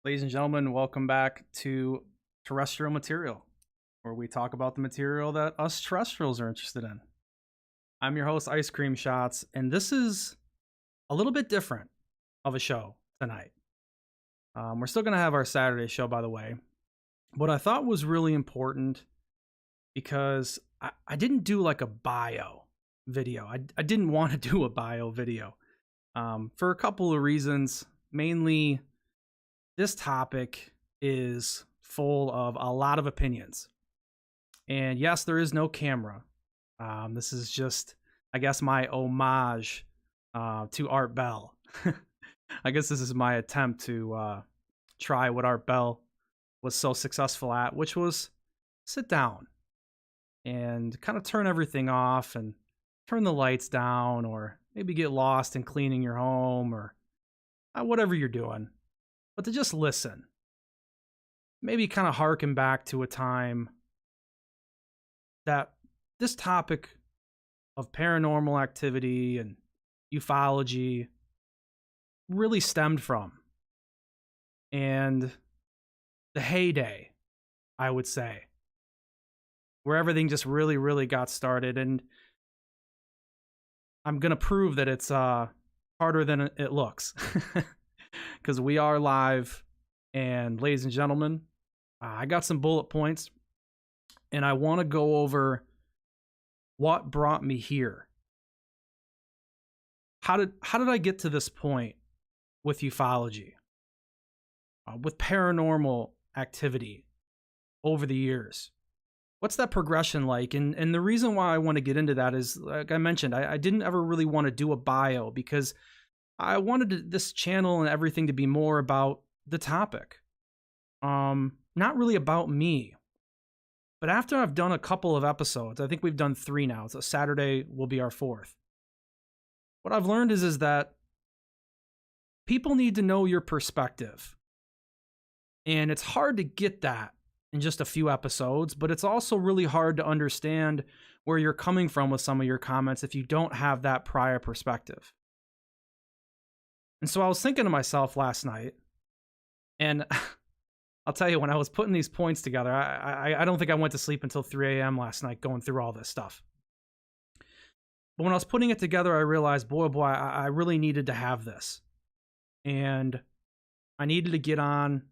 Ladies and gentlemen, welcome back to Terrestrial Material, where we talk about the material that us terrestrials are interested in. I'm your host, Ice Cream Shots, and this is a little bit different of a show tonight. We're still going to have our Saturday show, by the way. What I thought was really important because I didn't do like a bio video. I didn't want to do a bio video for a couple of reasons. Mainly, this topic is full of a lot of opinions. And yes, there is no camera. This is just, I guess, my homage to Art Bell. I guess this is my attempt to try what Art Bell was so successful at, which was sit down and kind of turn everything off and turn the lights down, or maybe get lost in cleaning your home, or whatever you're doing. But to just listen, maybe kind of harken back to a time that this topic of paranormal activity and ufology really stemmed from. And the heyday, I would say, where everything just really got started. And I'm going to prove that it's harder than it looks. Because we are live, and ladies and gentlemen, I got some bullet points, and I want to go over what brought me here. How did I get to this point with ufology, with paranormal activity over the years? What's that progression like? And the reason why I want to get into that is, like I mentioned, I didn't ever really want to do a bio because I wanted this channel and everything to be more about the topic. Not really about me. But after I've done a couple of episodes, I think we've done 3 now. So Saturday will be our 4th. What I've learned is that people need to know your perspective. And it's hard to get that in just a few episodes, but it's also really hard to understand where you're coming from with some of your comments if you don't have that prior perspective. And so I was thinking to myself last night, and I'll tell you, when I was putting these points together, I don't think I went to sleep until 3 a.m. last night going through all this stuff. But when I was putting it together, I realized, boy, I really needed to have this. And I needed to get on,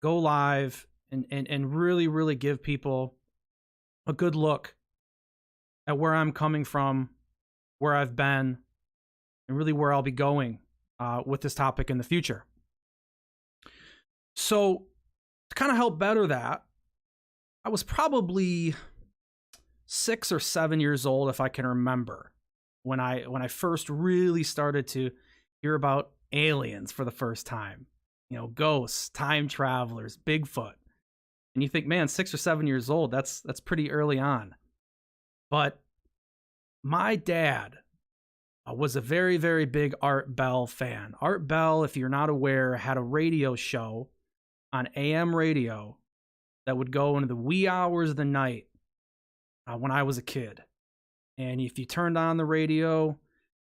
go live, and really give people a good look at where I'm coming from, where I've been, and really where I'll be going with this topic in the future. So to kind of help better that, I was probably 6 or 7 years old, if I can remember, when I first really started to hear about aliens for the first time. You know, ghosts, time travelers, Bigfoot. And you think, man, 6 or 7 years old, that's pretty early on. But my dad was a very big Art Bell fan. Art Bell, if you're not aware, had a radio show on AM radio that would go into the wee hours of the night when I was a kid. And if you turned on the radio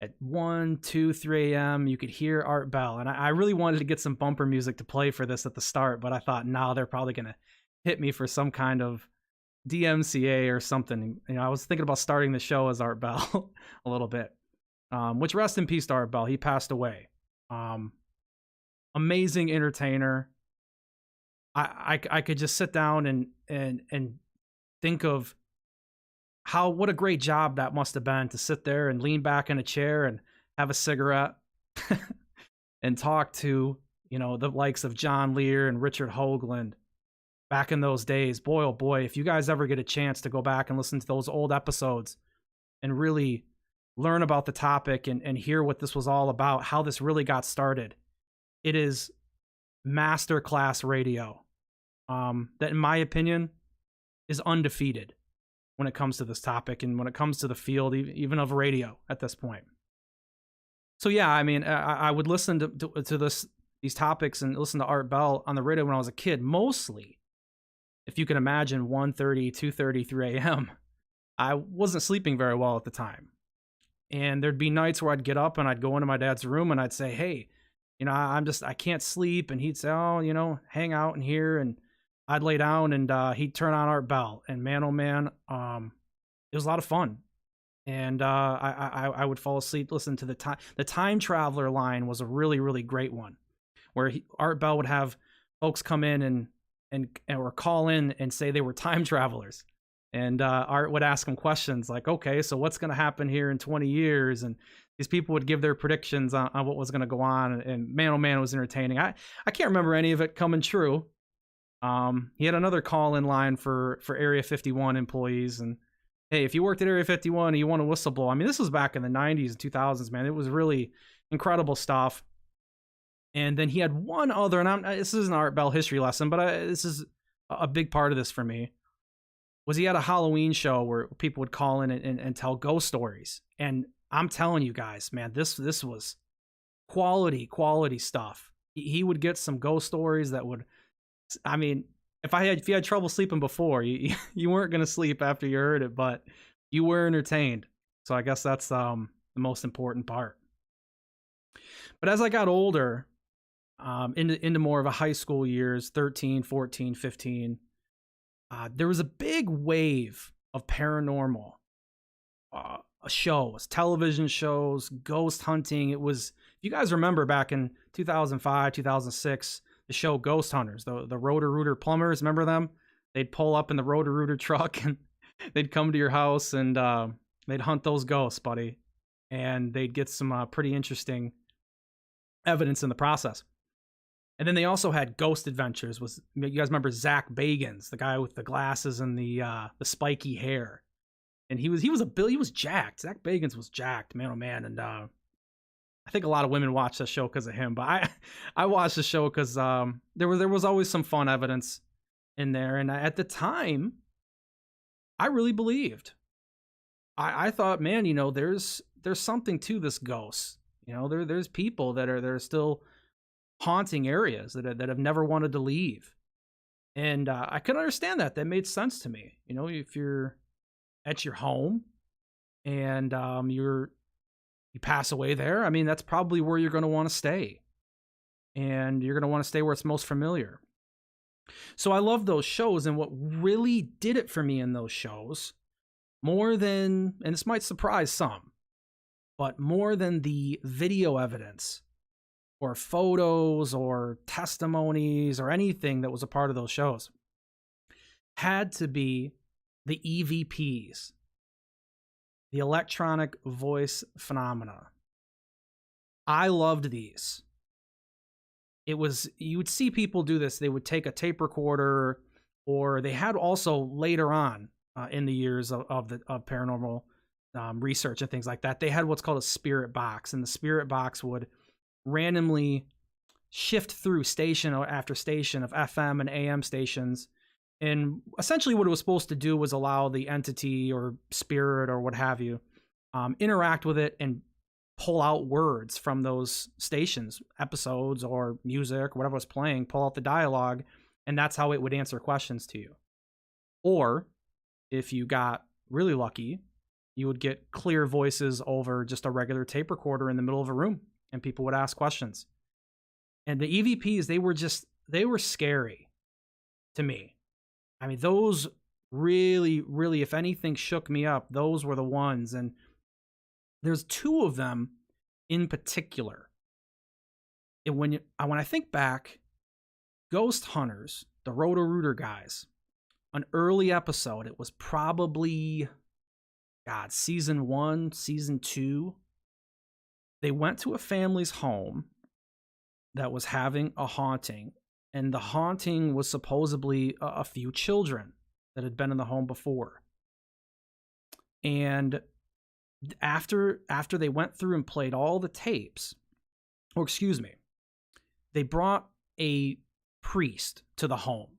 at 1, 2, 3 a.m., you could hear Art Bell. And I really wanted to get some bumper music to play for this at the start, but I thought, no, they're probably going to hit me for some kind of DMCA or something. You know, I was thinking about starting the show as Art Bell a little bit. Which, rest in peace to Art Bell. He passed away. Amazing entertainer. I could just sit down and think of what a great job that must have been to sit there and lean back in a chair and have a cigarette and talk to, you know, the likes of John Lear and Richard Hoagland back in those days. Boy, oh boy, if you guys ever get a chance to go back and listen to those old episodes and really learn about the topic and hear what this was all about, how this really got started, it is masterclass radio that, in my opinion, is undefeated when it comes to this topic and when it comes to the field, even of radio at this point. So yeah, I mean, I would listen to these topics and listen to Art Bell on the radio when I was a kid, mostly, if you can imagine, 1:30, 2:30, 3 a.m. I wasn't sleeping very well at the time. And there'd be nights where I'd get up and I'd go into my dad's room and I'd say, hey, I can't sleep. And he'd say, oh, hang out in here. And I'd lay down and he'd turn on Art Bell. And man, oh man, it was a lot of fun. And I would fall asleep listening to the time traveler line was a really, really great one, where Art Bell would have folks come in and or call in and say they were time travelers. And Art would ask them questions like, okay, so what's going to happen here in 20 years? And these people would give their predictions on what was going to go on. And man, oh man, it was entertaining. I can't remember any of it coming true. He had another call-in line for Area 51 employees. And hey, if you worked at Area 51 and you want to whistleblow, I mean, this was back in the 90s and 2000s, man. It was really incredible stuff. And then he had one other, and this is an Art Bell history lesson, but this is a big part of this for me, was he had a Halloween show where people would call in and tell ghost stories. And I'm telling you guys, man, this was quality stuff. He would get some ghost stories that would, I mean, if you had trouble sleeping before, you weren't going to sleep after you heard it, but you were entertained. So I guess that's the most important part. But as I got older, into more of a high school years, 13, 14, 15, there was a big wave of paranormal shows, television shows, ghost hunting. It was, if you guys remember back in 2005, 2006, the show Ghost Hunters, the Roto-Rooter plumbers, remember them? They'd pull up in the Roto-Rooter truck and they'd come to your house and they'd hunt those ghosts, buddy. And they'd get some pretty interesting evidence in the process. And then they also had Ghost Adventures. You guys remember Zach Bagans, the guy with the glasses and the spiky hair? And he was jacked. Zach Bagans was jacked, man, oh man. And I think a lot of women watched the show because of him, but I watched the show because there was always some fun evidence in there. And at the time, I really believed. I thought, man, there's something to this ghost. There's people that are still haunting areas that have never wanted to leave. And I could understand that. That made sense to me. If you're at your home and you pass away there, I mean, that's probably where you're going to want to stay. And you're going to want to stay where it's most familiar. So I love those shows. And what really did it for me in those shows, more than, and this might surprise some, but more than the video evidence or photos or testimonies or anything that was a part of those shows, had to be the EVPs, the electronic voice phenomena. I loved these. You would see people do this. They would take a tape recorder, or they had also later on in the years of paranormal research and things like that, they had what's called a spirit box, and the spirit box would randomly shift through station after station of FM and AM stations. And essentially what it was supposed to do was allow the entity or spirit or what have you interact with it and pull out words from those stations, episodes or music, whatever was playing, pull out the dialogue, and that's how it would answer questions to you. Or if you got really lucky, you would get clear voices over just a regular tape recorder in the middle of a room, and people would ask questions. And the EVPs, they were scary to me. I mean, those really, really, if anything shook me up, those were the ones. And there's two of them in particular. And when I think back, Ghost Hunters, the Roto-Rooter guys, an early episode, it was probably, season 1, season 2. They went to a family's home that was having a haunting, and the haunting was supposedly a few children that had been in the home before. And after they went through and played all the tapes, they brought a priest to the home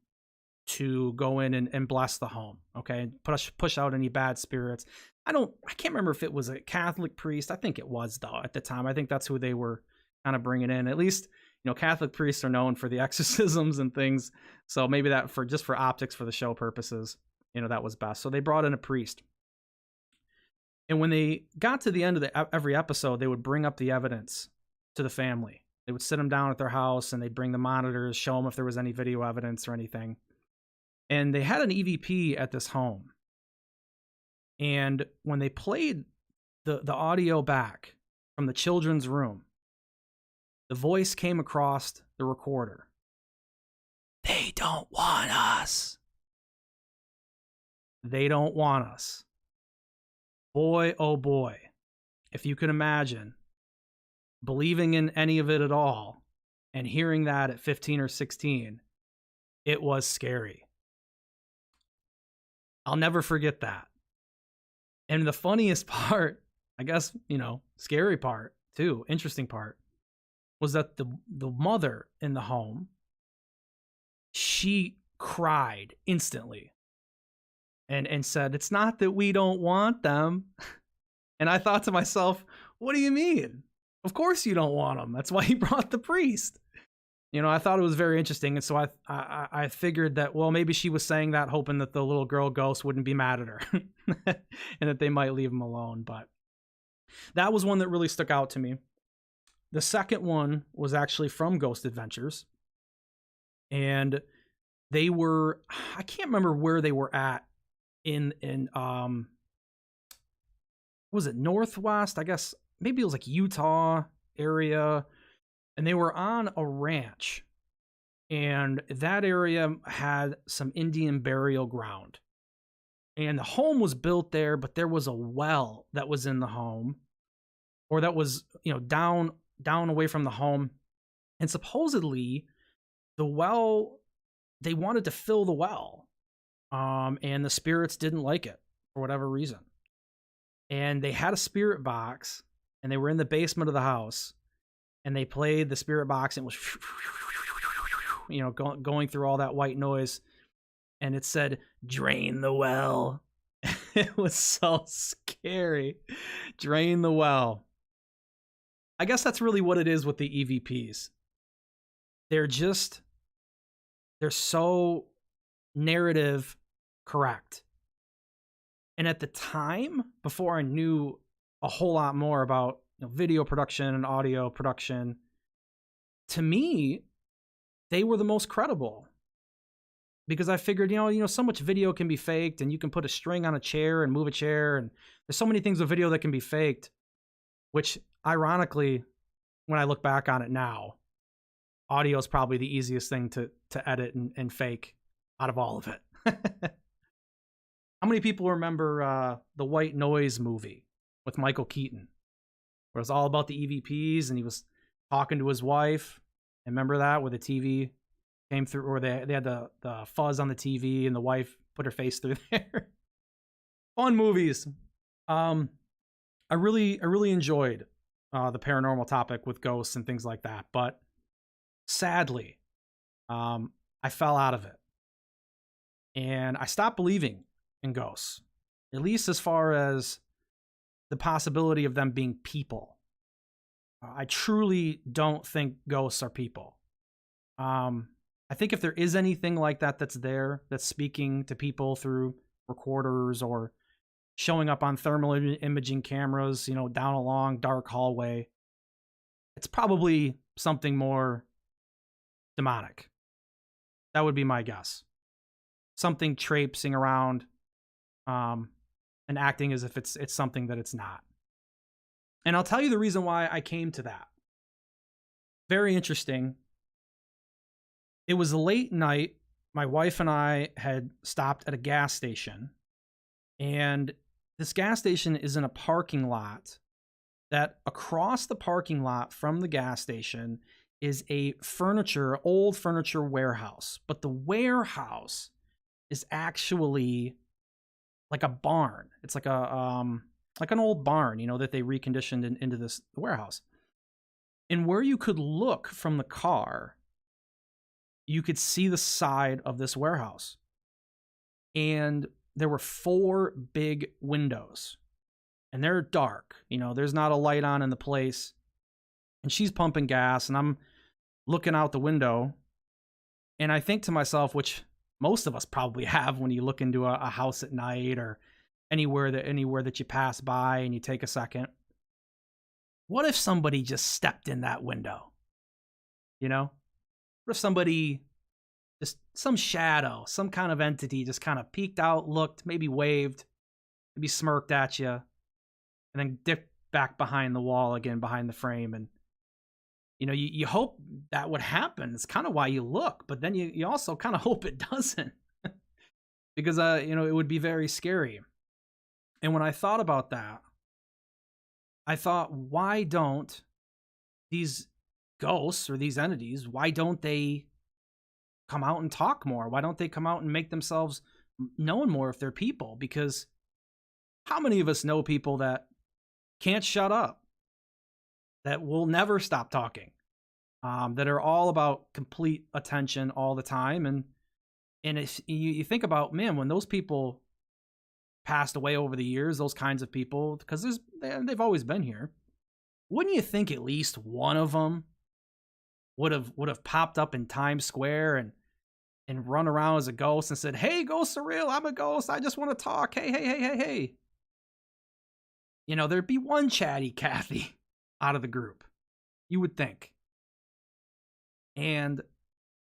to go in and bless the home, okay, push out any bad spirits. I can't remember if it was a Catholic priest. I think it was, though, at the time. I think that's who they were kind of bringing in. At least, Catholic priests are known for the exorcisms and things. So maybe that for optics, for the show purposes, that was best. So they brought in a priest. And when they got to the end of every episode, they would bring up the evidence to the family. They would sit them down at their house and they'd bring the monitors, show them if there was any video evidence or anything. And they had an EVP at this home. And when they played the audio back from the children's room, the voice came across the recorder. They don't want us. They don't want us. Boy, oh boy. If you can imagine believing in any of it at all and hearing that at 15 or 16, it was scary. I'll never forget that. And the funniest part, I guess, scary part too, interesting part, was that the mother in the home, she cried instantly and said, "It's not that we don't want them." And I thought to myself, what do you mean? Of course you don't want them. That's why he brought the priest. I thought it was very interesting. And so I figured that, well, maybe she was saying that hoping that the little girl ghost wouldn't be mad at her and that they might leave him alone. But that was one that really stuck out to me. The second one was actually from Ghost Adventures. And they were, I can't remember where they were at in was it Northwest? I guess maybe it was like Utah area. And they were on a ranch, and that area had some Indian burial ground. And the home was built there, but there was a well that was in the home, or that was, down away from the home. And supposedly the well, they wanted to fill the well. And the spirits didn't like it for whatever reason. And they had a spirit box, and they were in the basement of the house. And they played the spirit box, and it was, going through all that white noise. And it said, "Drain the well." It was so scary. Drain the well. I guess that's really what it is with the EVPs. They're so narrative correct. And at the time, before I knew a whole lot more about video production and audio production, to me, they were the most credible, because I figured, so much video can be faked, and you can put a string on a chair and move a chair, and there's so many things with video that can be faked, which ironically, when I look back on it now, audio is probably the easiest thing to edit and fake out of all of it. How many people remember the White Noise movie with Michael Keaton? Where it was all about the EVPs, and he was talking to his wife. And remember that, where the TV came through, or they had the fuzz on the TV, and the wife put her face through there. Fun movies. I really enjoyed the paranormal topic with ghosts and things like that, but sadly, I fell out of it, and I stopped believing in ghosts, at least as far as the possibility of them being people. I truly don't think ghosts are people. I think if there is anything like that that's there, that's speaking to people through recorders or showing up on thermal imaging cameras, down a long dark hallway, it's probably something more demonic. That would be my guess. Something traipsing around, and acting as if it's something that it's not. And I'll tell you the reason why I came to that. Very interesting. It was a late night. My wife and I had stopped at a gas station, and this gas station is in a parking lot that across the parking lot from the gas station is a old furniture warehouse. But the warehouse is actually like a barn. It's like an old barn, that they reconditioned into this warehouse. And where you could look from the car, you could see the side of this warehouse. And there were 4 big windows, and they're dark. There's not a light on in the place. And she's pumping gas, and I'm looking out the window, and I think to myself, which most of us probably have when you look into a house at night or anywhere that you pass by and you take a second. What if somebody just stepped in that window? You know, what if somebody, just some shadow, some kind of entity, just kind of peeked out, looked, maybe waved, maybe smirked at you, and then dipped back behind the wall again, behind the frame, and you hope that would happen. It's kind of why you look, but then you also kind of hope it doesn't, because it would be very scary. And when I thought about that, I thought, why don't these ghosts or these entities, why don't they come out and talk more? Why don't they come out and make themselves known more if they're people? Because how many of us know people that can't shut up, that will never stop talking, that are all about complete attention all the time? And if you think about, man, when those people passed away over the years, those kinds of people, because they've always been here, wouldn't you think at least one of them would have popped up in Times Square and run around as a ghost and said, "Hey, ghosts are real. I'm a ghost. I just want to talk. Hey, hey, hey, hey, hey." There'd be one chatty Cathy out of the group, you would think. And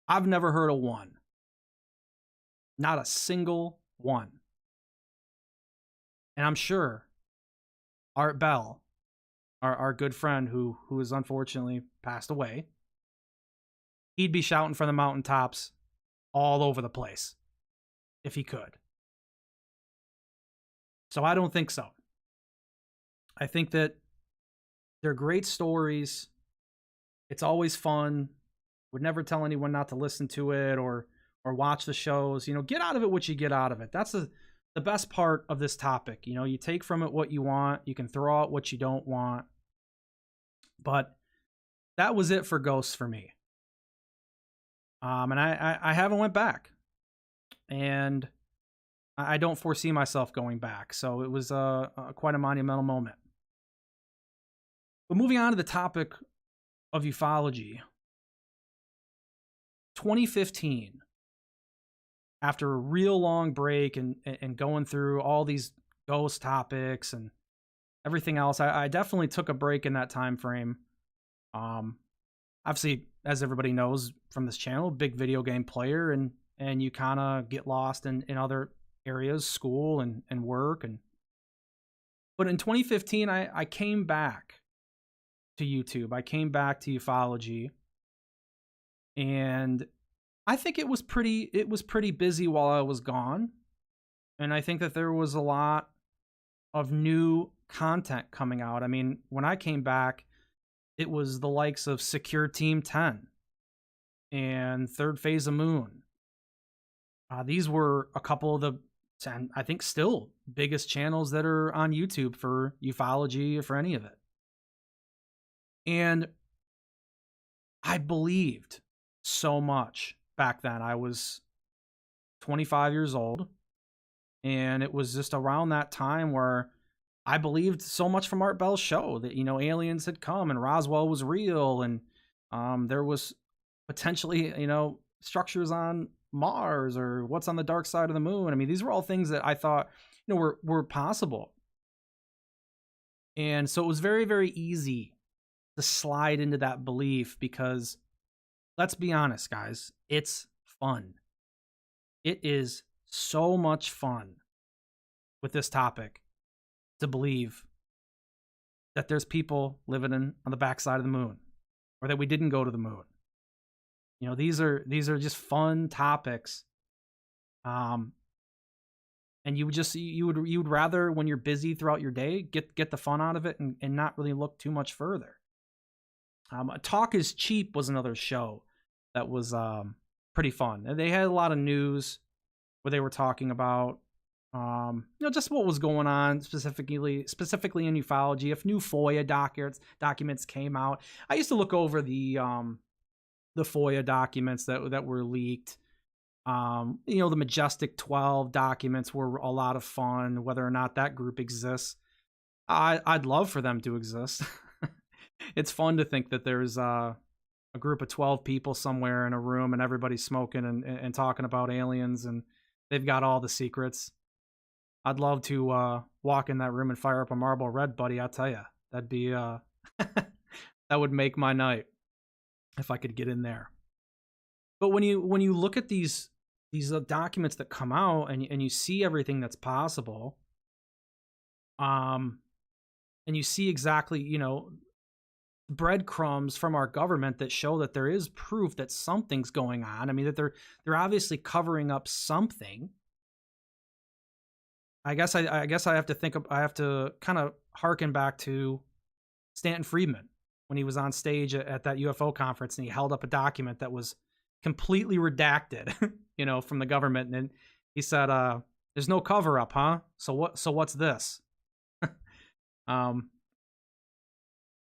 I've never heard of one. Not a single one. And I'm sure Art Bell, our good friend who has unfortunately passed away, he'd be shouting from the mountaintops all over the place if he could. So I don't think so. I think that they're great stories. It's always fun. Would never tell anyone not to listen to it or watch the shows. Get out of it what you get out of it. That's the best part of this topic. You take from it what you want. You can throw out what you don't want. But that was it for ghosts for me. And I haven't went back, and I don't foresee myself going back. So it was quite a monumental moment. But moving on to the topic of ufology, 2015, after a real long break and going through all these ghost topics and everything else, I definitely took a break in that time frame. Obviously, as everybody knows from this channel, big video game player, and you kind of get lost in other areas, school and work. But in 2015, I came back to YouTube. I came back to ufology, and I think it was pretty busy while I was gone. And I think that there was a lot of new content coming out. I mean, when I came back, it was the likes of Secure Team 10 and Third Phase of Moon. These were a couple of the, I think, still biggest channels that are on YouTube for ufology or for any of it. And I believed so much back then. I was 25 years old, and it was just around that time where I believed so much from Art Bell's show that, aliens had come and Roswell was real, and there was potentially, structures on Mars or what's on the dark side of the moon. I mean, these were all things that I thought, were possible. And so it was very, very easy to slide into that belief because, let's be honest, guys, it's fun. It is so much fun with this topic to believe that there's people living on the backside of the moon, or that we didn't go to the moon. These are just fun topics. And you would rather, when you're busy throughout your day, get the fun out of it and not really look too much further. Talk is Cheap was another show that was pretty fun. They had a lot of news where they were talking about just what was going on specifically in ufology. If new FOIA documents came out, I used to look over the FOIA documents that were leaked. The Majestic 12 documents were a lot of fun. Whether or not that group exists, I'd love for them to exist. It's fun to think that there's a group of 12 people somewhere in a room and everybody's smoking and talking about aliens, and they've got all the secrets. I'd love to walk in that room and fire up a Marlboro Red, buddy. I'll tell you, that'd be that would make my night. if I could get in there. But when you look at these documents that come out and you see everything that's possible, and you see exactly, breadcrumbs from our government that show that there is proof that something's going on. I mean, that they're obviously covering up something. I guess I have to kind of harken back to Stanton Friedman when he was on stage at that UFO conference and he held up a document that was completely redacted, from the government, and he said, "There's no cover up, huh? So what's this?"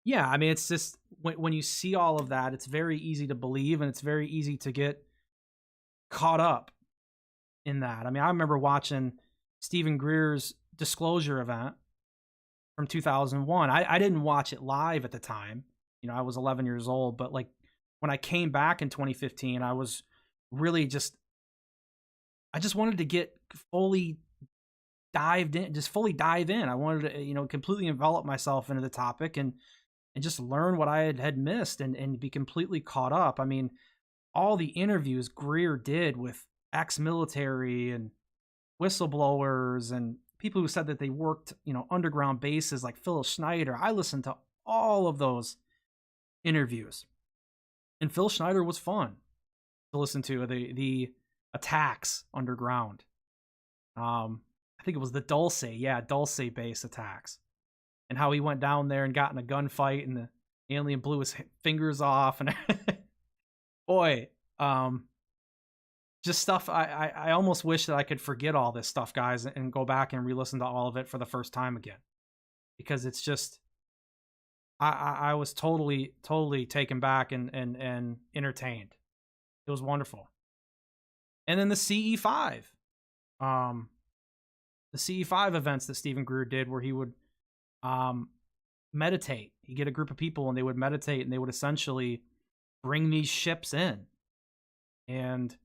Yeah, I mean, it's just when you see all of that, it's very easy to believe, and it's very easy to get caught up in that. I mean, I remember watching Stephen Greer's disclosure event from 2001. I didn't watch it live at the time. I was 11 years old, but like when I came back in 2015, I was really I just wanted to get fully dive in. I wanted to, completely envelop myself into the topic and just learn what I had missed and be completely caught up. I mean, all the interviews Greer did with ex-military and whistleblowers and people who said that they worked, underground bases like Phil Schneider. I listened to all of those interviews. And Phil Schneider was fun to listen to, the attacks underground. I think it was the Dulce base attacks. And how he went down there and got in a gunfight and the alien blew his fingers off. And boy, just stuff. I almost wish that I could forget all this stuff, guys, and go back and re-listen to all of it for the first time again. Because it's just, I was totally taken back and entertained. It was wonderful. And then the CE5. The CE5 events that Stephen Greer did where he would meditate. He'd get a group of people and they would meditate and they would essentially bring these ships in. And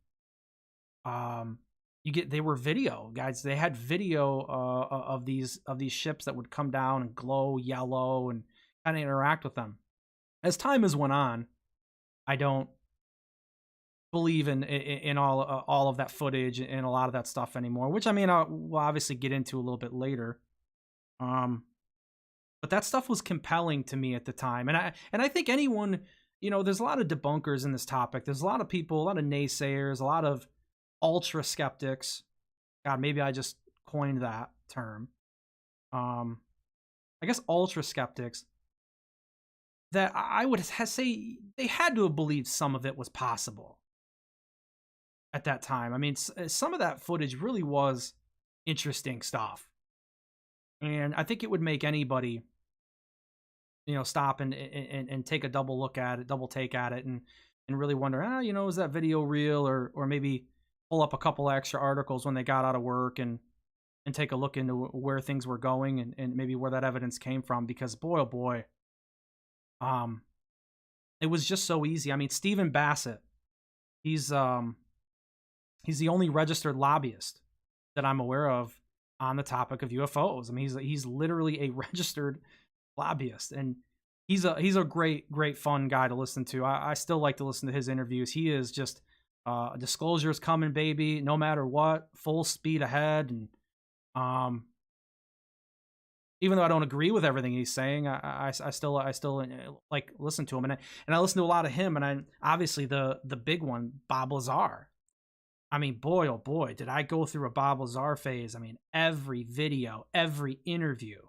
they were video, guys. They had video of these ships that would come down and glow yellow and kind of interact with them. As time has went on, I don't believe in all of that footage and a lot of that stuff anymore, which I mean we'll obviously get into a little bit later. But that stuff was compelling to me at the time. And I think anyone, there's a lot of debunkers in this topic. There's a lot of people, a lot of naysayers, a lot of ultra skeptics. God, maybe I just coined that term. I guess ultra skeptics that I would say they had to have believed some of it was possible at that time. I mean, some of that footage really was interesting stuff. And I think it would make anybody, stop and take a double take at it and really wonder, is that video real? Or maybe pull up a couple extra articles when they got out of work and take a look into where things were going and maybe where that evidence came from. Because boy, oh boy, it was just so easy. I mean, Stephen Bassett, he's the only registered lobbyist that I'm aware of on the topic of UFOs. I mean, he's literally a registered lobbyist, and he's a great fun guy to listen to. I still like to listen to his interviews. He is just disclosure's coming, baby, no matter what, full speed ahead. And even though I don't agree with everything he's saying, I still like listen to him, and I listen to a lot of him, and I obviously the big one, Bob Lazar. I mean, boy, oh boy, did I go through a Bob Lazar phase. I mean, every video, every interview,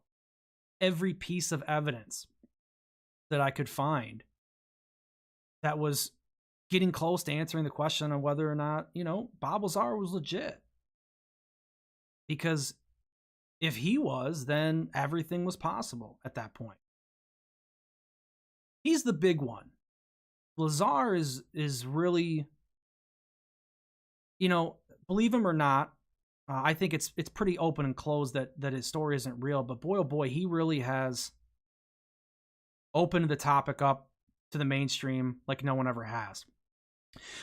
every piece of evidence that I could find that was getting close to answering the question on whether or not, Bob Lazar was legit. Because if he was, then everything was possible at that point. He's the big one. Lazar is really, believe him or not, I think it's pretty open and closed that his story isn't real. But boy, oh boy, he really has opened the topic up to the mainstream like no one ever has.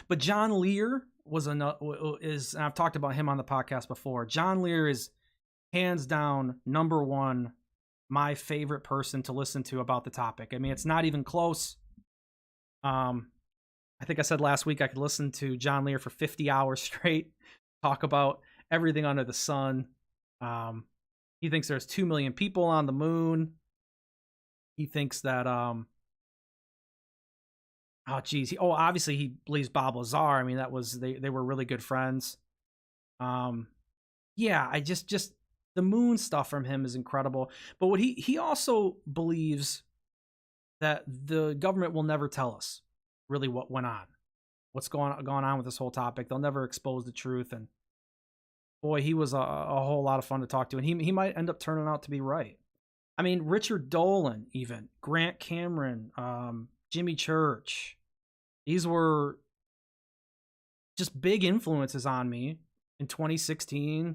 But John Lear and I've talked about him on the podcast before. John Lear is hands down number one, my favorite person to listen to about the topic. I mean, it's not even close. I think I said last week I could listen to John Lear for 50 hours straight, talk about everything under the sun. He thinks there's 2 million people on the moon. He thinks that obviously he believes Bob Lazar. I mean, that was they were really good friends. Yeah, I just the moon stuff from him is incredible. But what he also believes that the government will never tell us really what went on, what's going on with this whole topic. They'll never expose the truth. And boy, he was a whole lot of fun to talk to, and he might end up turning out to be right. I mean, Richard Dolan, even Grant Cameron, Jimmy Church. These were just big influences on me in 2016,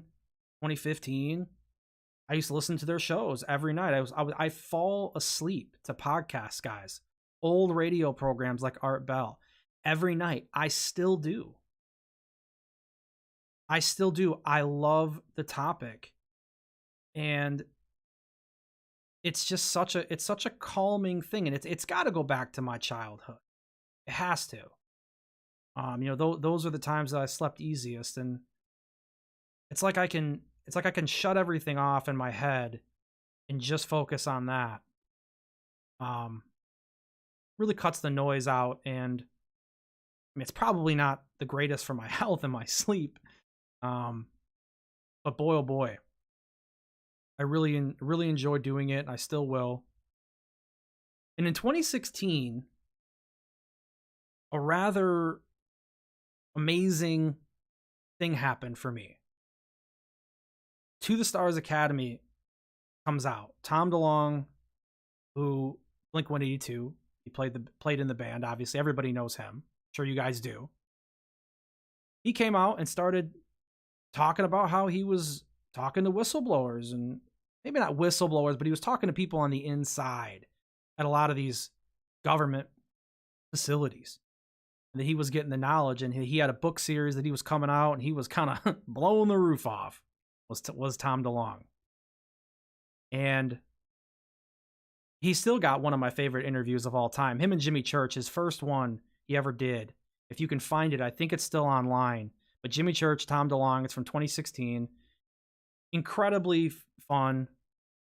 2015. I used to listen to their shows every night. I fall asleep to podcasts, guys. Old radio programs like Art Bell. Every night. I still do. I love the topic. And it's just such a calming thing. And it's got to go back to my childhood. It has to. Those are the times that I slept easiest. And it's like I can shut everything off in my head and just focus on that. Really cuts the noise out, and I mean, it's probably not the greatest for my health and my sleep. But boy, oh boy, I really enjoy doing it. And I still will. And in 2016, a rather amazing thing happened for me. To the Stars Academy comes out. Tom DeLonge, who Blink-182, he played in the band. Obviously, everybody knows him. I'm sure you guys do. He came out and started talking about how he was talking to whistleblowers, and maybe not whistleblowers, but he was talking to people on the inside at a lot of these government facilities. And that he was getting the knowledge, and he had a book series that he was coming out, and he was kind of blowing the roof off. Was Tom DeLonge. And he still got one of my favorite interviews of all time. Him and Jimmy Church, his first one he ever did. If you can find it, I think it's still online. But Jimmy Church, Tom DeLonge, it's from 2016. Incredibly fun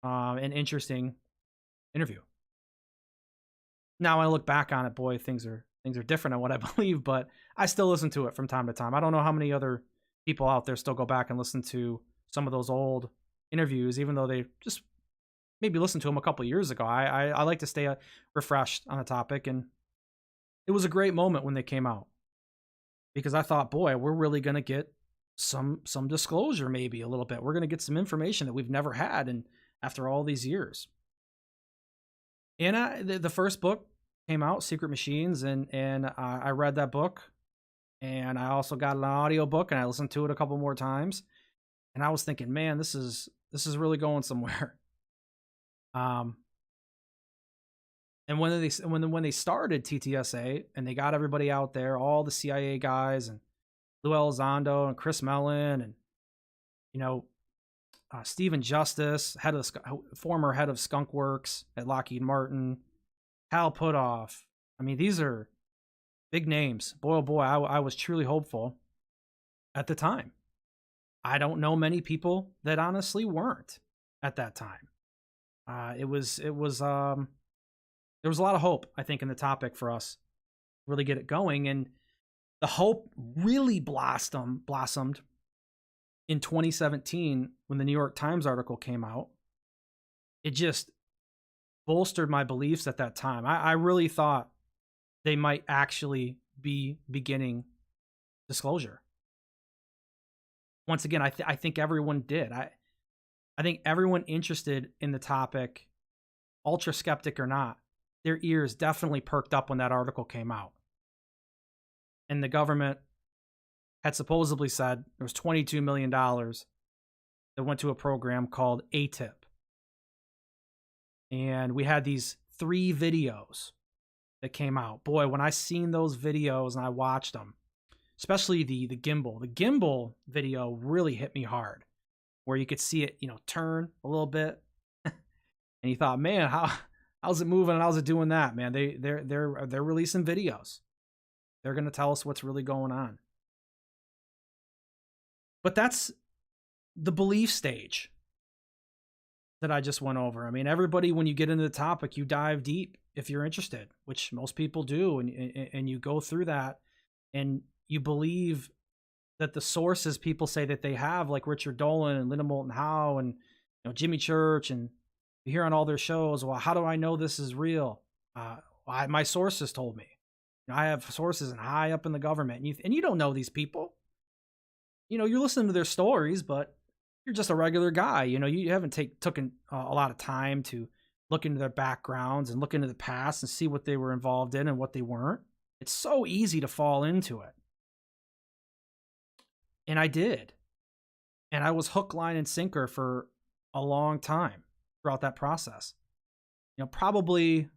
and interesting interview. Now I look back on it, boy, things are different on what I believe, but I still listen to it from time to time. I don't know how many other people out there still go back and listen to some of those old interviews, even though they just maybe listened to them a couple of years ago. I like to stay refreshed on the topic, and it was a great moment when they came out, because I thought, boy, we're really going to get some disclosure, maybe a little bit. We're going to get some information that we've never had, and after all these years. And the first book came out, Secret Machines, and I read that book, and I also got an audio book, and I listened to it a couple more times. And I was thinking, man, this is really going somewhere. And when they started TTSA and they got everybody out there, all the CIA guys and Lou Elizondo and Chris Mellon and Stephen Justice, former head of Skunk Works at Lockheed Martin, Hal Puthoff. I mean, these are big names. Boy, oh boy, I was truly hopeful at the time. I don't know many people that honestly weren't at that time. There was a lot of hope, I think, in the topic for us to really get it going. And the hope really blossomed in 2017 when the New York Times article came out. It just bolstered my beliefs at that time. I really thought they might actually be beginning disclosure. Once again, I think everyone did. I think everyone interested in the topic, ultra skeptic or not, their ears definitely perked up when that article came out. And the government had supposedly said there was $22 million that went to a program called ATIP. And we had these 3 videos that came out. Boy, when I seen those videos and I watched them, especially the gimbal video really hit me hard, where you could see it, turn a little bit. And you thought, man, how How's it moving and how's it doing that, man? They're releasing videos. They're going to tell us what's really going on. But that's the belief stage that I just went over. I mean, everybody, when you get into the topic, you dive deep if you're interested, which most people do, and you go through that, and you believe that the sources people say that they have, like Richard Dolan and Linda Moulton Howe and Jimmy Church, and you hear on all their shows, well, how do I know this is real? My sources told me. I have sources and high up in the government, and you don't know these people. You're listening to their stories, but you're just a regular guy. You haven't taken a lot of time to look into their backgrounds and look into the past and see what they were involved in and what they weren't. It's so easy to fall into it. And I did. And I was hook, line, and sinker for a long time throughout that process. Probably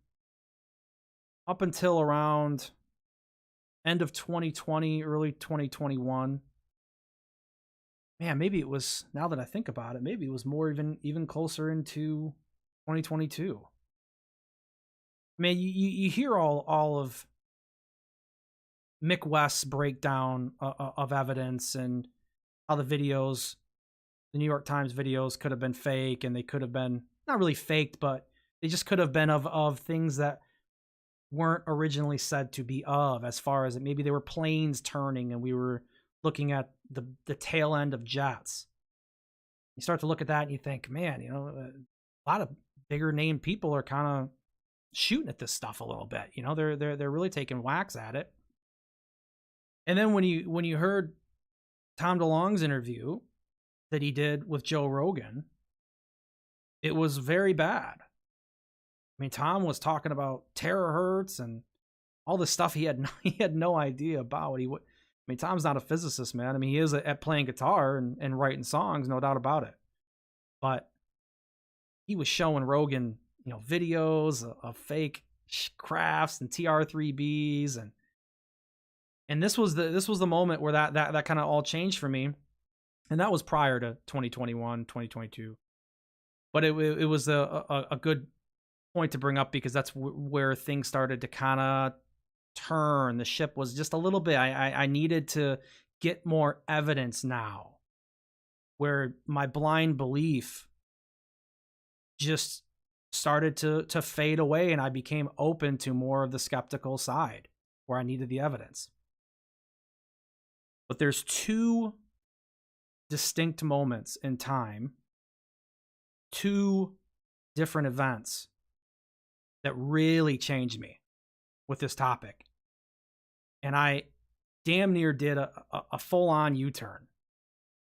up until around end of 2020, early 2021. Man, maybe it was, now that I think about it, maybe it was more even closer into 2022. I mean, you hear all of Mick West's breakdown of evidence and how the videos, the New York Times videos, could have been fake, and they could have been not really faked, but they just could have been of things that weren't originally said to be of, as far as maybe they were planes turning and we were looking at the tail end of jets. You start to look at that and you think, man, a lot of bigger name people are kind of shooting at this stuff a little bit. They're really taking whacks at it. And then when you heard Tom DeLonge's interview that he did with Joe Rogan, it was very bad. I mean, Tom was talking about terahertz and all this stuff he had no idea about. I mean, Tom's not a physicist, man. I mean, he is at playing guitar and writing songs, no doubt about it. But he was showing Rogan, videos of fake crafts and TR3Bs, and this was the moment where that kind of all changed for me, and that was prior to 2021, 2022. But it was a good point to bring up, because that's where things started to kind of turn. The ship was just a little bit, I needed to get more evidence now, where my blind belief just started to fade away, and I became open to more of the skeptical side where I needed the evidence. But there's two distinct moments in time, two different events that really changed me with this topic. And I damn near did a full-on U-turn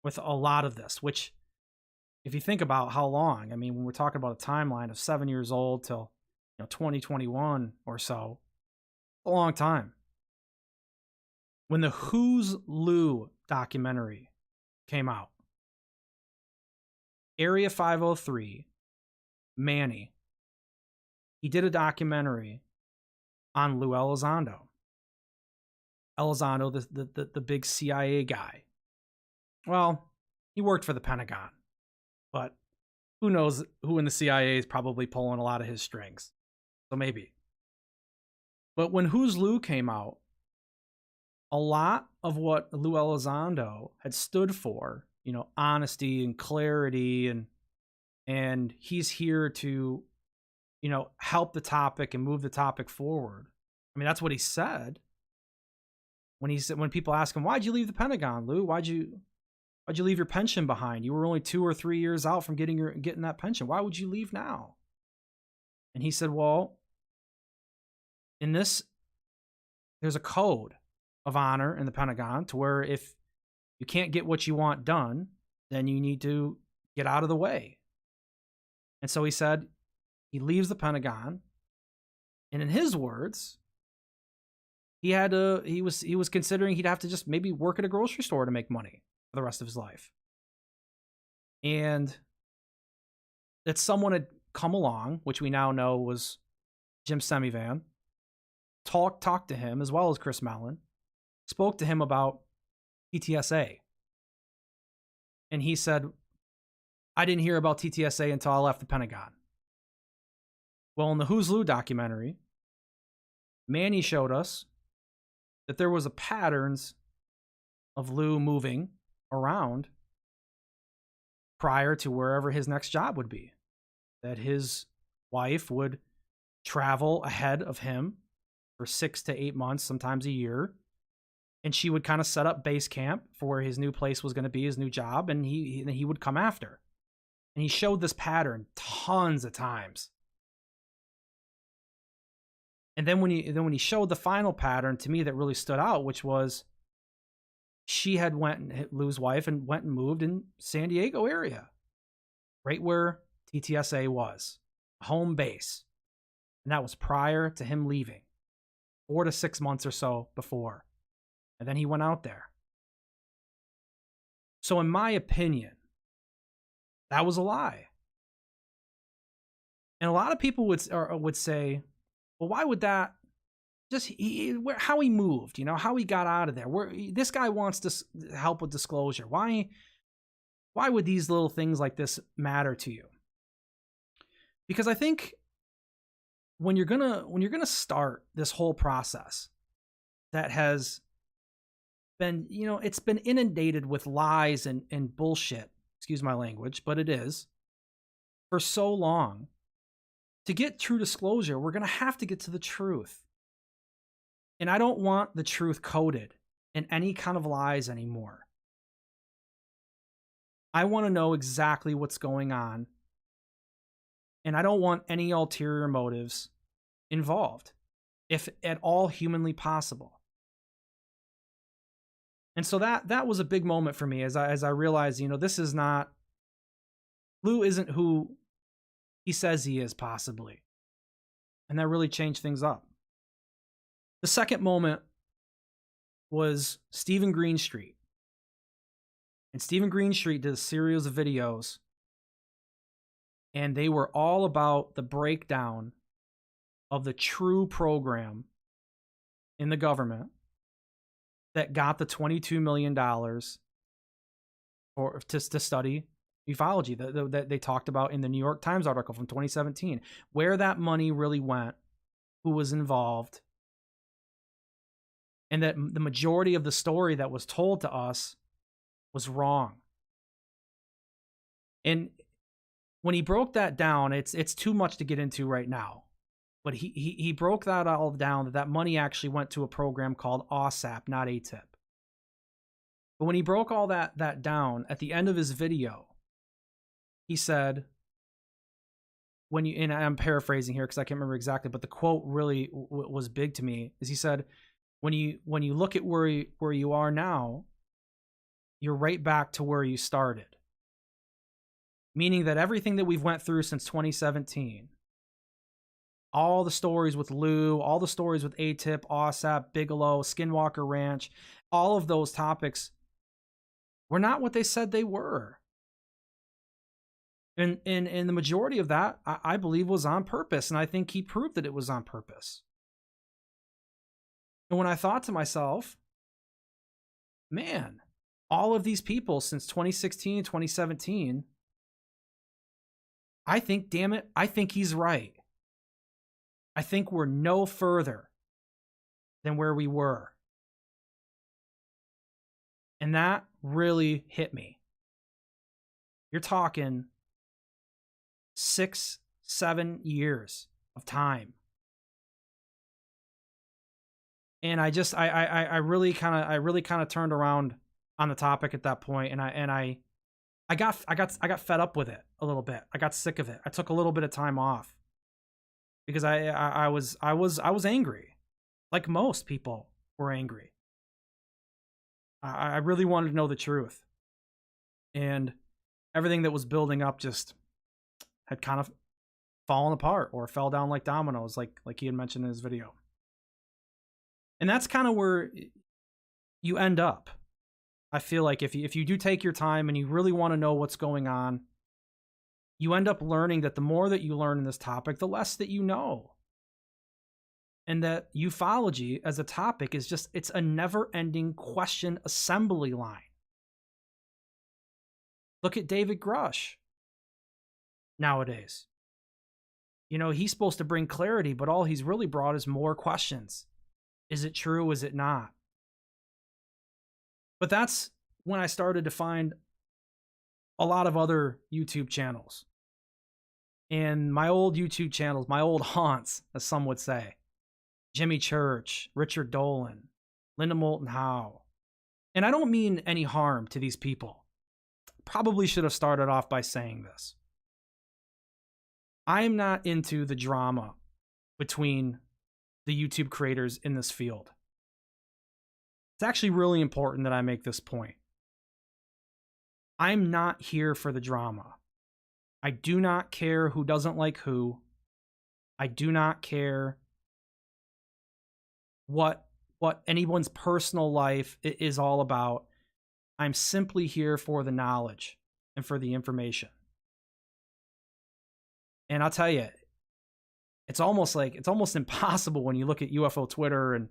with a lot of this, which, if you think about how long, I mean, when we're talking about a timeline of 7 years old till 2021 or so, a long time. When the Who's Lou documentary came out, Area 503, Manny, he did a documentary on Lou Elizondo. Elizondo, the big CIA guy. Well, he worked for the Pentagon, but who knows who in the CIA is probably pulling a lot of his strings. So maybe. But when Who's Lou came out, a lot of what Lou Elizondo had stood for, honesty and clarity, and he's here to, help the topic and move the topic forward. I mean, that's what he said. When people ask him, why'd you leave the Pentagon, Lou? Why'd you leave your pension behind? You were only 2 or 3 years out from getting that pension. Why would you leave now? And he said, well, in this, there's a code of honor in the Pentagon to where if you can't get what you want done, then you need to get out of the way. And so he said he leaves the Pentagon, and in his words, he was considering he'd have to just maybe work at a grocery store to make money for the rest of his life. And that someone had come along, which we now know was Jim Semivan, talked to him, as well as Chris Mellon, spoke to him about TTSA. And he said, I didn't hear about TTSA until I left the Pentagon. Well, in the Who's Lou documentary, Manny showed us that there was a patterns of Lou moving around prior to wherever his next job would be. That his wife would travel ahead of him for 6 to 8 months, sometimes a year, and she would kind of set up base camp for where his new place was going to be, his new job, and he would come after. And he showed this pattern tons of times. And then when he showed the final pattern to me that really stood out, which was she had Lou's wife and went and moved in San Diego area, right where TTSA was, home base. And that was prior to him leaving, 4 to 6 months or so before. And then he went out there. So in my opinion, that was a lie. And a lot of people would say, well, why would that how he moved, how he got out of there. This guy wants to help with disclosure. Why would these little things like this matter to you? Because I think when you're gonna start this whole process that has been, it's been inundated with lies and bullshit, excuse my language, but it is, for so long, to get true disclosure, we're gonna have to get to the truth. And I don't want the truth coded in any kind of lies anymore. I want to know exactly what's going on. And I don't want any ulterior motives involved, if at all humanly possible. And so that was a big moment for me as I realized, this is not, Lou isn't who he says he is, possibly. And that really changed things up. The second moment was Stephen Greenstreet. And Stephen Greenstreet did a series of videos, and they were all about the breakdown of the true program in the government that got the $22 million to study ufology that they talked about in the New York Times article from 2017, where that money really went, who was involved, and that the majority of the story that was told to us was wrong. And when he broke that down, it's too much to get into right now. But he broke that all down, that money actually went to a program called OSAP, not ATIP. But when he broke all that down, at the end of his video, he said, and I'm paraphrasing here because I can't remember exactly, but the quote really was big to me, is he said, when you look at where you are now, you're right back to where you started. Meaning that everything that we've went through since 2017, all the stories with Lou, all the stories with ATIP, OSAP, Bigelow, Skinwalker Ranch, all of those topics were not what they said they were. And the majority of that, I believe, was on purpose. And I think he proved that it was on purpose. And when I thought to myself, man, all of these people since 2016, 2017, I think, damn it, I think he's right. I think we're no further than where we were. And that really hit me. You're talking 6, 7 years of time. And I really kind of turned around on the topic at that point, and I got fed up with it a little bit. I got sick of it. I took a little bit of time off because I was angry, like most people were angry. I really wanted to know the truth, and everything that was building up just had kind of fallen apart or fell down like dominoes, like he had mentioned in his video. And that's kind of where you end up. I feel like if you do take your time and you really want to know what's going on, you end up learning that the more that you learn in this topic, the less that you know. And that ufology as a topic is just, it's a never-ending question assembly line. Look at David Grush nowadays. he's supposed to bring clarity, but all he's really brought is more questions. Is it true? Is it not? But that's when I started to find a lot of other YouTube channels. And my old YouTube channels, my old haunts, as some would say. Jimmy Church, Richard Dolan, Linda Moulton Howe. And I don't mean any harm to these people. Probably should have started off by saying this. I am not into the drama between the YouTube creators in this field. It's actually really important that I make this point. I'm not here for the drama. I do not care who doesn't like who. I do not care what anyone's personal life is all about. I'm simply here for the knowledge and for the information. And I'll tell you, it's almost impossible when you look at UFO Twitter and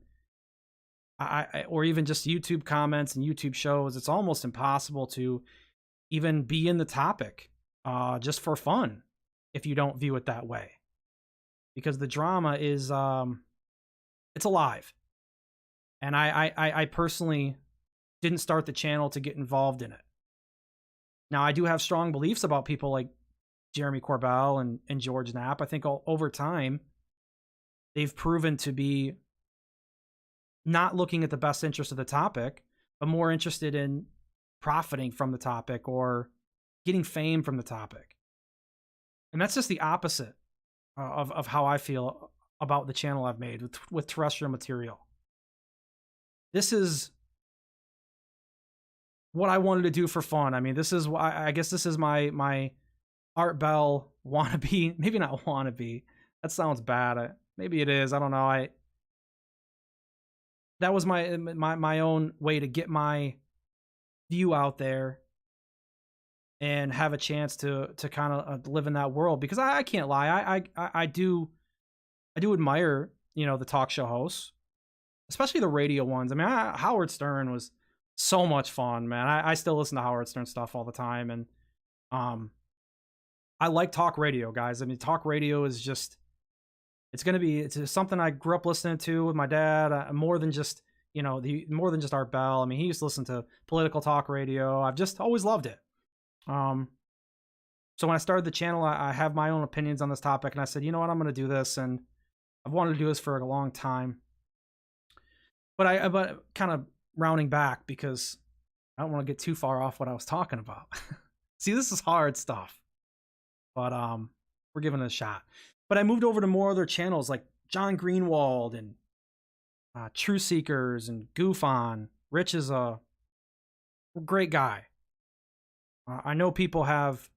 or even just YouTube comments and YouTube shows. It's almost impossible to even be in the topic just for fun if you don't view it that way, because the drama is it's alive. And I personally didn't start the channel to get involved in it. Now, I do have strong beliefs about people like Jeremy Corbell and George Knapp. I think over time, they've proven to be not looking at the best interest of the topic, but more interested in profiting from the topic or getting fame from the topic. And that's just the opposite of how I feel about the channel I've made with terrestrial material. This is what I wanted to do for fun. I mean, this is I guess this is my Art Bell wannabe. Maybe not wannabe. That sounds bad. Maybe it is. I don't know. That was my own way to get my view out there and have a chance to kind of live in that world, because I can't lie. I do admire, the talk show hosts, especially the radio ones. I mean, Howard Stern was so much fun, man. I still listen to Howard Stern stuff all the time. And I like talk radio, guys. I mean, talk radio is just, it's something I grew up listening to with my dad, more than just, more than just Art Bell. I mean, he used to listen to political talk radio. I've just always loved it. So when I started the channel, I have my own opinions on this topic, and I said, you know what, I'm going to do this. And I've wanted to do this for a long time, but kind of rounding back, because I don't want to get too far off what I was talking about. See, this is hard stuff, but we're giving it a shot. But I moved over to more other channels like John Greenwald and True Seekers and Goof On. Rich is a great guy. I know people have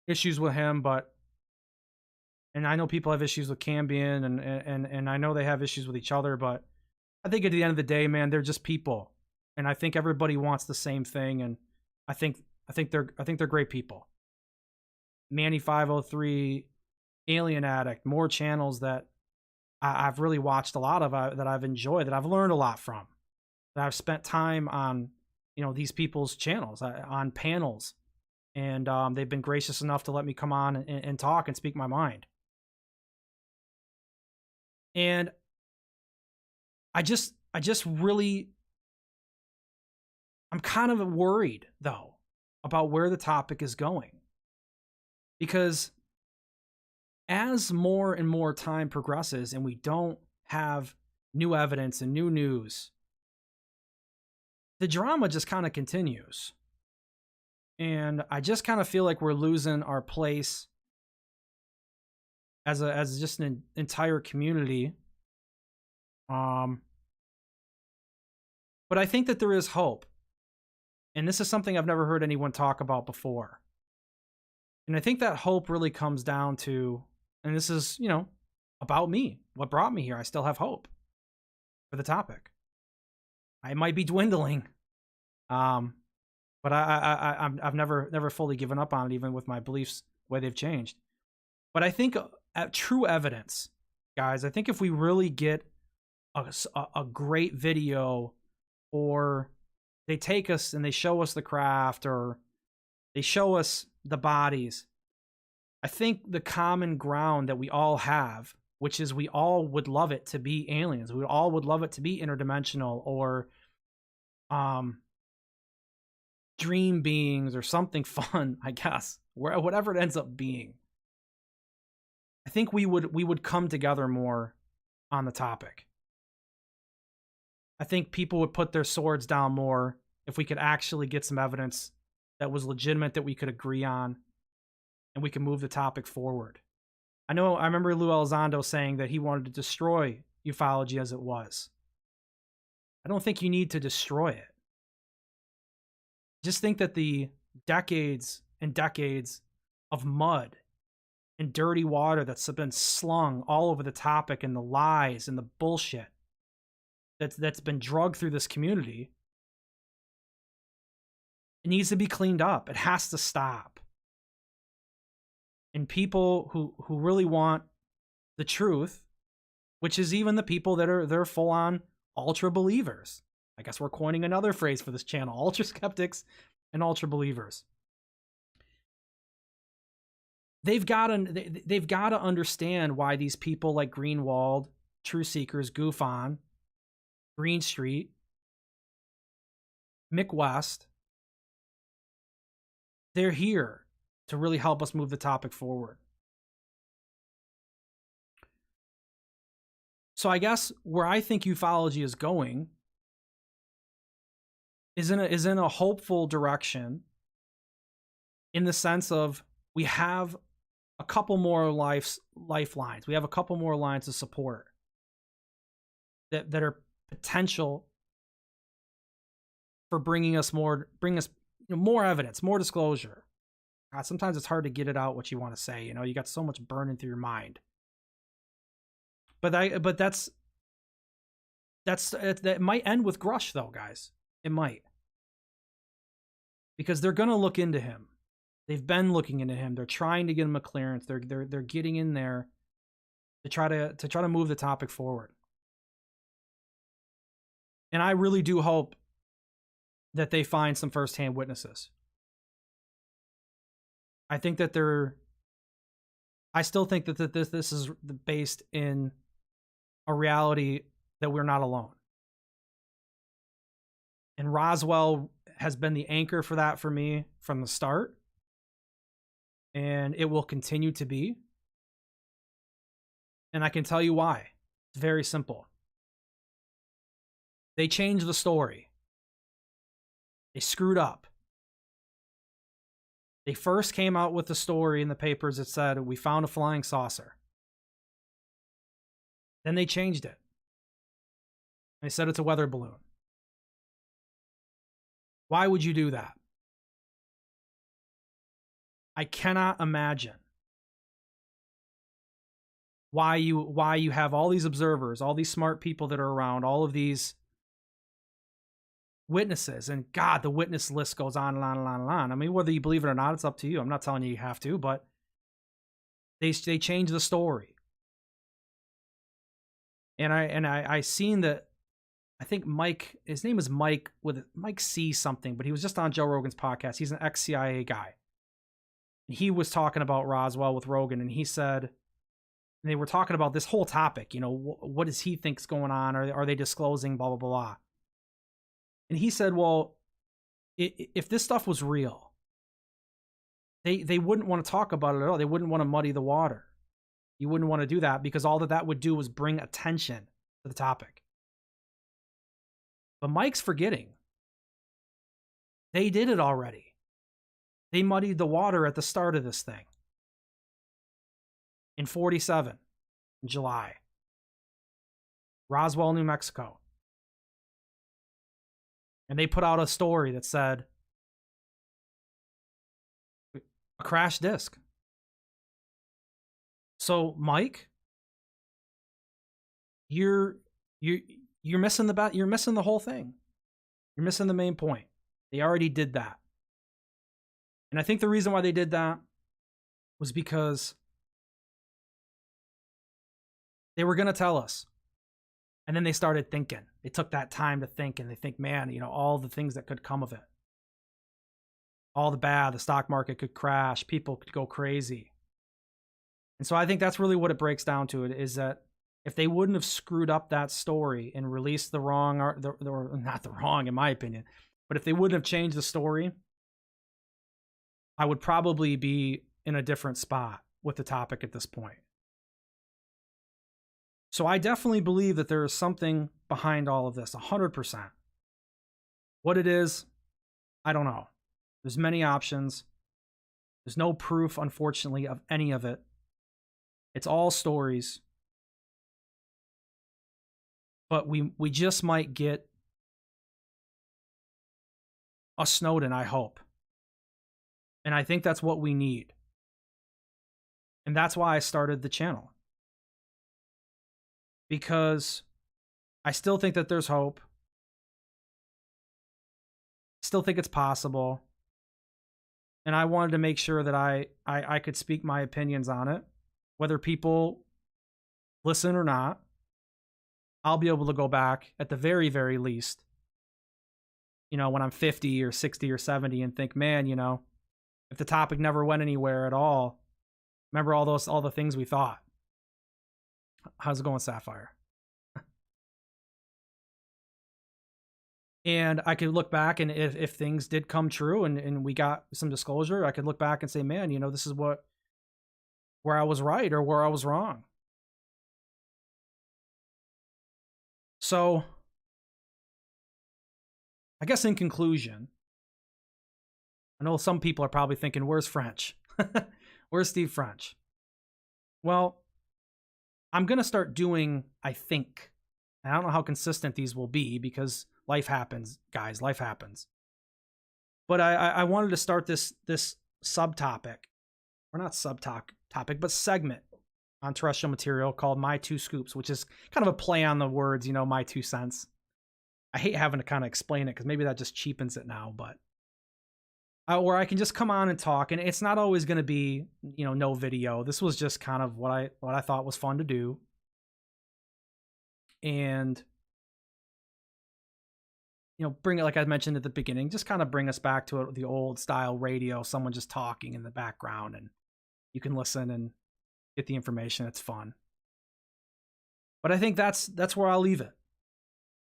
issues with him, and I know people have issues with Cambion, and I know they have issues with each other, but I think at the end of the day, man, they're just people. And I think everybody wants the same thing, and I think they're great people. Manny 503, Alien Addict, more channels that I've really watched a lot of, that I've enjoyed, that I've learned a lot from, that I've spent time on, these people's channels, on panels, and they've been gracious enough to let me come on and talk and speak my mind. And I just really, I'm kind of worried though about where the topic is going, because as more and more time progresses and we don't have new evidence and new news, the drama just kind of continues. And I just kind of feel like we're losing our place as just an entire community. But I think that there is hope. And this is something I've never heard anyone talk about before. And I think that hope really comes down to, and this is, about me, what brought me here. I still have hope for the topic. I might be dwindling, but I've never fully given up on it, even with my beliefs, the way they've changed. But I think true evidence, guys, I think if we really get a great video, or they take us and they show us the craft, or they show us the bodies, I think the common ground that we all have, which is we all would love it to be aliens. We all would love it to be interdimensional or dream beings or something fun, I guess. Whatever it ends up being. I think we would come together more on the topic. I think people would put their swords down more if we could actually get some evidence that was legitimate that we could agree on, and we can move the topic forward. I remember Lou Elizondo saying that he wanted to destroy ufology as it was. I don't think you need to destroy it. Just think that the decades and decades of mud and dirty water that's been slung all over the topic, and the lies and the bullshit that's been drugged through this community, it needs to be cleaned up. It has to stop. And people who really want the truth, which is even the people that they're full on ultra believers. I guess we're coining another phrase for this channel: ultra skeptics and ultra believers. They've got to understand why these people like Greenwald, True Seekers, Goof On, Green Street, Mick West, they're here to really help us move the topic forward. So I guess where I think ufology is going is in a hopeful direction, in the sense of we have a couple more lifelines. We have a couple more lines of support that are potential for bring us more evidence, more disclosure. God, sometimes it's hard to get it out what you want to say. You got so much burning through your mind. But that might end with Grush, though, guys. It might, because they're gonna look into him. They've been looking into him. They're trying to get him a clearance. They're getting in there to try to move the topic forward. And I really do hope that they find some firsthand witnesses. I think that I still think that this is based in a reality that we're not alone. And Roswell has been the anchor for that for me from the start. And it will continue to be. And I can tell you why. It's very simple. They changed the story. They screwed up. They first came out with the story in the papers that said, we found a flying saucer. Then they changed it. They said it's a weather balloon. Why would you do that? I cannot imagine why you have all these observers, all these smart people that are around, all of these witnesses, and God, the witness list goes on and on and on and on. I mean, whether you believe it or not, it's up to you. I'm not telling you have to, but they changed the story. And I seen that. I think Mike, his name is Mike with Mike C something, but he was just on Joe Rogan's podcast. He's an ex-CIA guy. And he was talking about Roswell with Rogan, and he said, and they were talking about this whole topic, what does he think's going on? Are they disclosing blah, blah, blah. And he said, well, if this stuff was real, they wouldn't want to talk about it at all. They wouldn't want to muddy the water. You wouldn't want to do that, because all that would do was bring attention to the topic. But Mike's forgetting. They did it already. They muddied the water at the start of this thing. In 47, in July. Roswell, New Mexico. And they put out a story that said a crash disk. So, Mike, you're missing you're missing the whole thing. You're missing the main point. They already did that. And I think the reason why they did that was because they were going to tell us. And then they started thinking. They took that time to think, and they think, man, all the things that could come of it. All the bad, the stock market could crash, people could go crazy. And so I think that's really what it breaks down to, it is that if they wouldn't have screwed up that story and released the wrong, or not the wrong, in my opinion, but if they wouldn't have changed the story, I would probably be in a different spot with the topic at this point. So I definitely believe that there is something behind all of this, 100%. What it is, I don't know. There's many options. There's no proof, unfortunately, of any of it. It's all stories. But we just might get a Snowden, I hope. And I think that's what we need. And that's why I started the channel. Because I still think that there's hope. Still think it's possible. And I wanted to make sure that I could speak my opinions on it. Whether people listen or not, I'll be able to go back at the very, very least, you know, when I'm 50 or 60 or 70 and think, man, you know, if the topic never went anywhere at all, remember all the things we thought. How's it going, Sapphire? And I could look back, and if things did come true and we got some disclosure, I could look back and say, man, you know, this is where I was right or where I was wrong. So I guess in conclusion, I know some people are probably thinking, where's French? Where's Steve French? Well, I'm going to start doing, I think, I don't know how consistent these will be because life happens, guys, life happens. But I wanted to start this subtopic, or not subtopic, but segment on terrestrial material called My Two Scoops, which is kind of a play on the words, you know, my 2 cents. I hate having to kind of explain it because maybe that just cheapens it now, but where I can just come on and talk, and it's not always going to be, you know, no video. This was just kind of what I thought was fun to do. And you know, bring it, like I mentioned at the beginning, just kind of bring us back to the old style radio, someone just talking in the background and you can listen and get the information. It's fun. But I think that's where I'll leave it.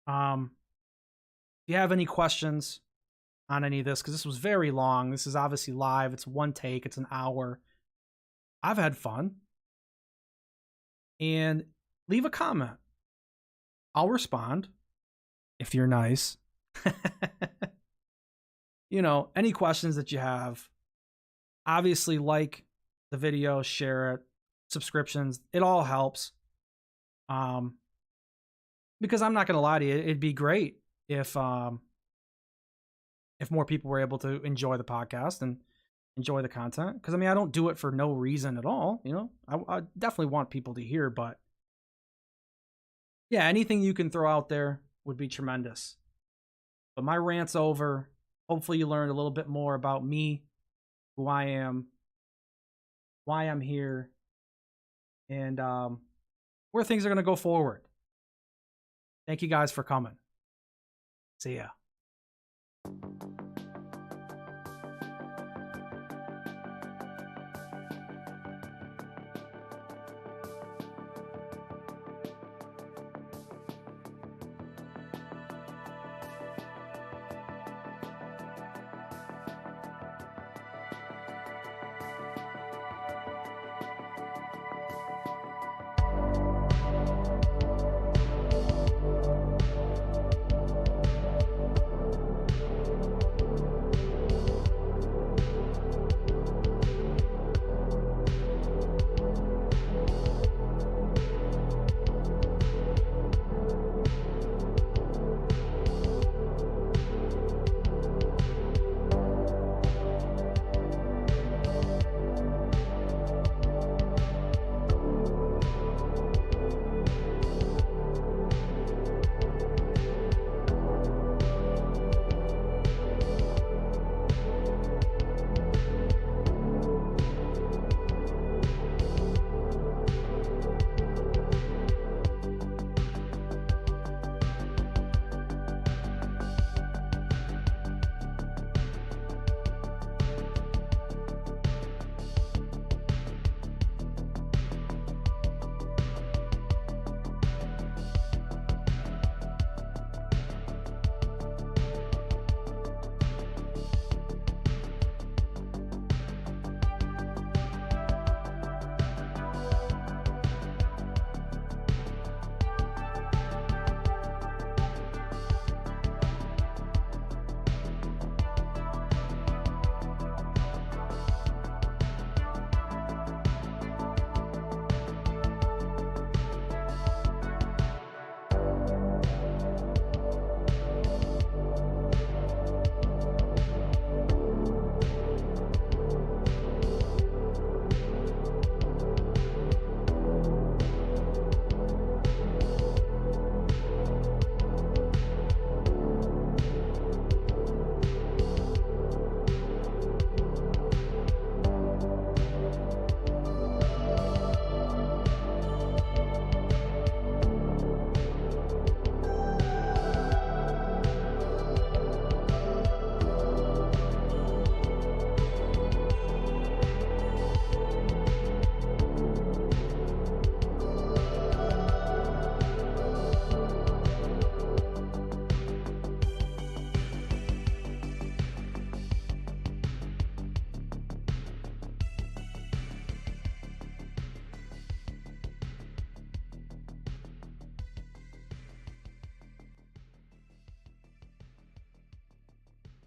If you have any questions on any of this, because this was very long, this is obviously live, it's one take, it's an hour. I've had fun. And leave a comment. I'll respond if you're nice. You know, any questions that you have, obviously like the video, share it, subscriptions, it all helps. Because I'm not going to lie to you, it'd be great if more people were able to enjoy the podcast and enjoy the content. Because I mean, I don't do it for no reason at all. You know, I definitely want people to hear, but yeah, anything you can throw out there would be tremendous. But my rant's over. Hopefully you learned a little bit more about me, who I am, why I'm here, and where things are going to go forward. Thank you guys for coming. See ya.